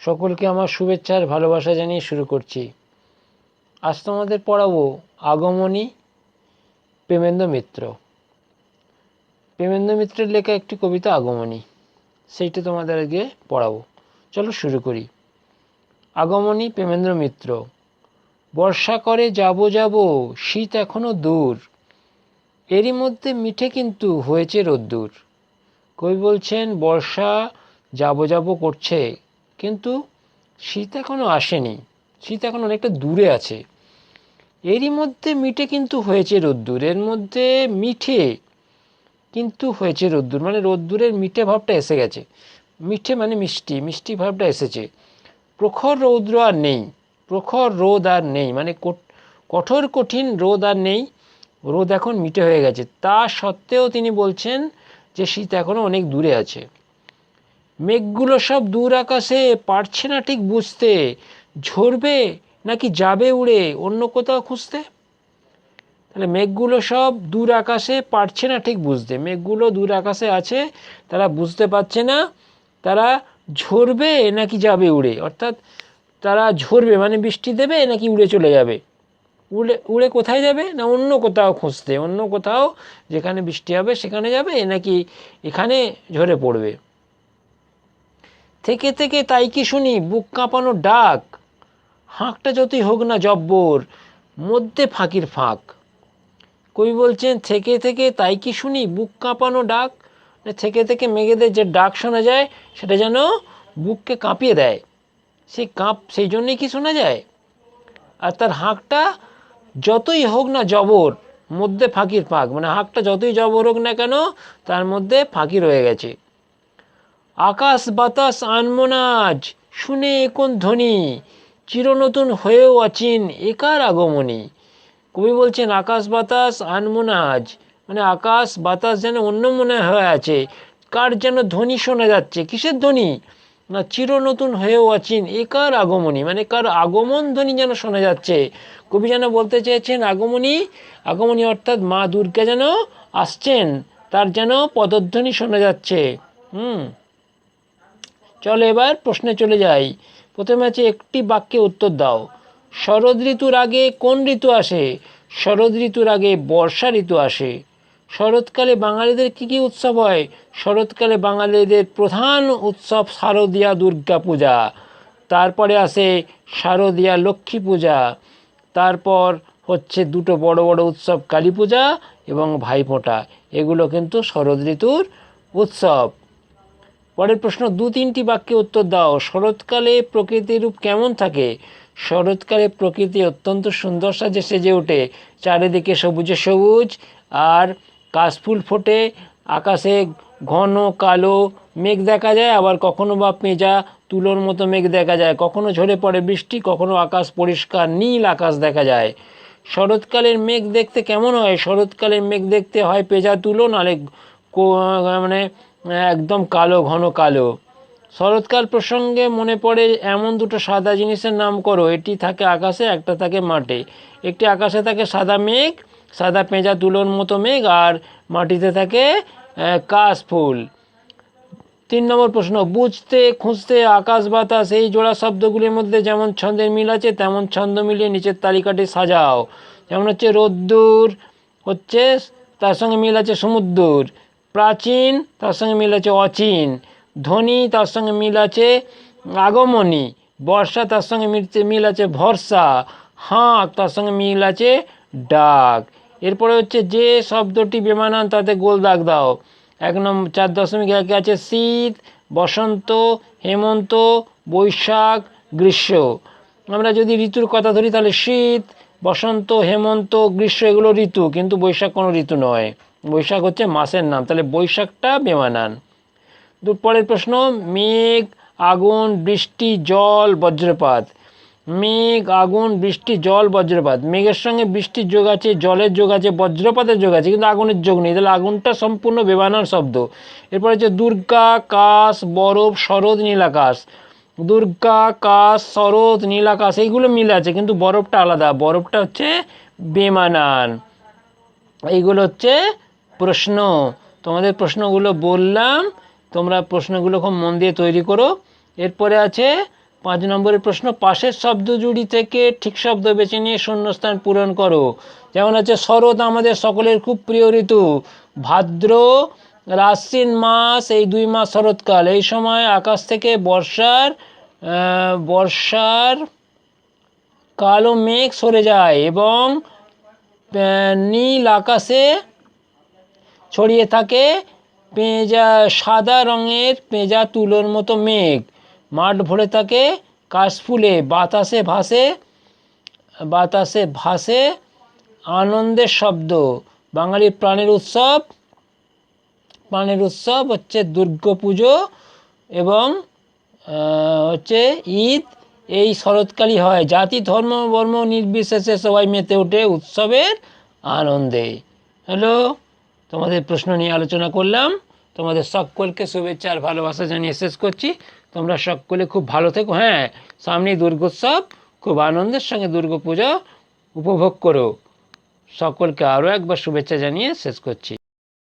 সকলকে আমার শুভেচ্ছা আর ভালোবাসা জানিয়ে শুরু করছি। আজ তোমাদের পড়াবো আগমনী প্রেমেন্দ্র মিত্র। প্রেমেন্দ্র মিত্রের লেখা একটি কবিতা আগমনী, সেইটা তোমাদের আগে পড়াবো। চলো শুরু করি। আগমনী প্রেমেন্দ্র মিত্র। বর্ষা করে যাব যাব, শীত এখনো দূর, এরই মধ্যে মিঠে কিন্তু হয়েছে রোদ্দুর। কবি বলছেন বর্ষা যাব যাব করছে, কিন্তু শীত এখনো আসেনি, শীত এখন অনেকটা দূরে আছে। এরই মধ্যে মিঠে কিন্তু হয়েছে রোদ্দুর, এর মধ্যে মিঠে কিন্তু হয়েছে রোদ্দুর, মানে রোদ্দুরের মিঠে ভাবটা এসে গেছে। মিঠে মানে মিষ্টি, মিষ্টি ভাবটা এসেছে। প্রখর রৌদ্র আর নেই, প্রখর রোদ আর নেই, মানে কঠোর কঠিন রোদ আর নেই, রোদ এখন মিঠে হয়ে গেছে। তা সত্ত্বেও তিনি বলছেন যে শীত এখনো অনেক দূরে আছে। মেঘগুলো সব দূর আকাশে, পারছে না ঠিক বুঝতে, ঝরবে নাকি যাবে উড়ে অন্য কোথাও খুঁজতে। তাহলে মেঘগুলো সব দূর আকাশে, পারছে না ঠিক বুঝতে, মেঘগুলো দূর আকাশে আছে, তারা বুঝতে পারছে না তারা ঝরবে নাকি যাবে উড়ে। অর্থাৎ তারা ঝরবে মানে বৃষ্টি দেবে নাকি উড়ে চলে যাবে। উড়ে উড়ে কোথায় যাবে না অন্য কোথাও খুঁজতে, অন্য কোথাও যেখানে বৃষ্টি হবে সেখানে যাবে, নাকি এখানে ঝরে পড়বে। থেকে থেকে তাই কি শুনি বুক কাঁপানো ডাক, হাঁকটা যতই হোক না জব্বর, মধ্যে ফাঁকির ফাঁক। কবি বলছেন থেকে থেকে তাই কি শুনি বুক কাঁপানো ডাক, থেকে থেকে মেঘেদের যে ডাক শোনা যায় সেটা যেন বুককে কাঁপিয়ে দেয়। সেই জন্যই কি শোনা যায়। আর তার হাঁকটা যতই হোক না জবর, মধ্যে ফাঁকির ফাঁক, মানে হাঁকটা যতই জবর হোক না কেন তার মধ্যে ফাঁকি রয়ে গেছে। আকাশ বাতাস আনমনাজ, শুনে কোন ধ্বনি, চিরনতুন হয়েও অচিন একার আগমনী। কবি বলছেন আকাশ বাতাস আনমনাজ, মানে আকাশ বাতাস যেন অন্য মনে হয়ে আছে, কার যেন ধ্বনি শোনা যাচ্ছে। কিসের ধ্বনি না চিরনতুন হয়েও অচিন একার আগমনী, মানে কার আগমন ধ্বনি যেন শোনা যাচ্ছে। কবি যেন বলতে চেয়েছেন আগমনী, আগমনী অর্থাৎ মা দুর্গা যেন আসছেন, তার যেন পদধ্বনি শোনা যাচ্ছে। চলো এবার প্রশ্নে চলে যাই। প্রথমে আছে একটি বাক্যে উত্তর দাও। শরৎ ঋতুর আগে কোন ঋতু আসে? শরৎ ঋতুর আগে বর্ষা ঋতু আসে। শরৎকালে বাঙালিদের কী কী উৎসব হয়? শরৎকালে বাঙালিদের প্রধান উৎসব শারদীয়া দুর্গা পূজা, তারপরে আসে শারদীয়া লক্ষ্মী পূজা, তারপর হচ্ছে দুটো বড় বড় উৎসব কালী পূজা এবং ভাইফোঁটা। এগুলো কিন্তু শরৎ ঋতুর উৎসব। পরের প্রশ্ন, দু তিনটি বাক্যে উত্তর দাও। শরৎকালে প্রকৃতির রূপ কেমন থাকে? শরৎকালে প্রকৃতি অত্যন্ত সুন্দর সাজে সেজে ওঠে, চারিদিকে সবুজে সবুজ আর কাশফুল ফোটে, আকাশে ঘন কালো মেঘ দেখা যায়, আবার কখনো বা পেঁজা তুলোর মতো মেঘ দেখা যায়, কখনো ঝরে পড়ে বৃষ্টি, কখনো আকাশ পরিষ্কার নীল আকাশ দেখা যায়। শরৎকালের মেঘ দেখতে কেমন হয়? শরৎকালের মেঘ দেখতে হয় পেঁজা তুলো, নাহলে মানে একদম কালো, ঘন কালো। শরৎকাল প্রসঙ্গে মনে পড়ে এমন দুটো সাদা জিনিসের নাম করো। এটি থাকে আকাশে, একটা থাকে মাঠে। একটি আকাশে থাকে সাদা মেঘ, সাদা পেঁজা তুলোর মতো মেঘ, আর মাটিতে থাকে কাশফুল। 3 নম্বর প্রশ্ন, বুঝতে খুঁজতে আকাশ বাতাস এই জোড়া শব্দগুলির মধ্যে যেমন ছন্দের মিল আছে তেমন ছন্দ মিলিয়ে নিচের তালিকাটি সাজাও। যেমন হচ্ছে রোদ্দুর, হচ্ছে তার সঙ্গে মিল আছে সমুদ্র, প্রাচীন তার সঙ্গে মিল আছে অচিন, ধ্বনি তার সঙ্গে মিল আছে আগমনী, বর্ষা তার সঙ্গে মিল আছে ভরসা, হাঁক তার সঙ্গে মিল আছে ডাক। এরপরে হচ্ছে যে শব্দটি বেমানান তাতে গোল দাগ দাও। 4.1 আছে শীত, বসন্ত, হেমন্ত, বৈশাখ, গ্রীষ্ম। আমরা যদি ঋতুর কথা ধরি তাহলে শীত, বসন্ত, হেমন্ত, গ্রীষ্ম এগুলো ঋতু, কিন্তু বৈশাখ কোনো ঋতু নয়, বৈশাখ হচ্ছে মাসের নাম, তাহলে বৈশাখটা বেমানান। পরের প্রশ্ন, মেঘ, আগুন, বৃষ্টি, জল, বজ্রপাত। মেঘ, আগুন, বৃষ্টি, জল, বজ্রপাত। মেঘের সঙ্গে বৃষ্টির যোগ আছে, জলের যোগ আছে, বজ্রপাতের যোগ আছে, কিন্তু আগুনের যোগ নেই, তাহলে আগুনটা সম্পূর্ণ বেমানান শব্দ। এরপর হচ্ছে দুর্গা, কাশ, বরফ, শরৎ, নীলাকাশ। দুর্গা, কাশ, শরৎ, নীলাকাশ এইগুলো মিলে আছে, কিন্তু বরফটা আলাদা, বরফটা হচ্ছে বেমানান। এইগুলো হচ্ছে প্রশ্ন। তোমাদের প্রশ্নগুলো বললাম, তোমরা প্রশ্নগুলো খুব মন দিয়ে তৈরি করো। এরপরে আছে 5 নম্বরের প্রশ্ন, পাশের শব্দ জুড়ি থেকে ঠিক শব্দ বেছে নিয়ে শূন্যস্থান পূরণ করো। যেমন হচ্ছে শরৎ আমাদের সকলের খুব প্রিয় ঋতু, ভাদ্র আশ্বিন মাস, এই 2 মাস শরৎকাল, এই সময় আকাশ থেকে বর্ষার কালো মেঘ সরে যায় এবং নীল আকাশে ছড়িয়ে থাকে সাদা রঙের পেঁজা তুলোর মতো মেঘ, মাঠ ভরে থাকে কাশফুলে, বাতাসে ভাসে আনন্দের শব্দ। বাঙালির প্রাণের উৎসব হচ্ছে দুর্গাপুজো এবং হচ্ছে ঈদ এই শরৎকালই হয়। জাতি ধর্ম বর্ণ নির্বিশেষে সবাই মেতে ওঠে উৎসবের আনন্দে। হ্যালো, তোমাদের প্রশ্ন নিয়ে আলোচনা করলাম। তোমাদের সকলকে শুভেচ্ছা আর ভালোবাসা জানিয়ে শেষ করছি। তোমরা সকলে খুব ভালো থেকো। হ্যাঁ, সামনেই দুর্গোৎসব, খুব আনন্দের সঙ্গে দুর্গাপূজা উপভোগ করো। সকলকে আরও একবার শুভেচ্ছা জানিয়ে শেষ করছি।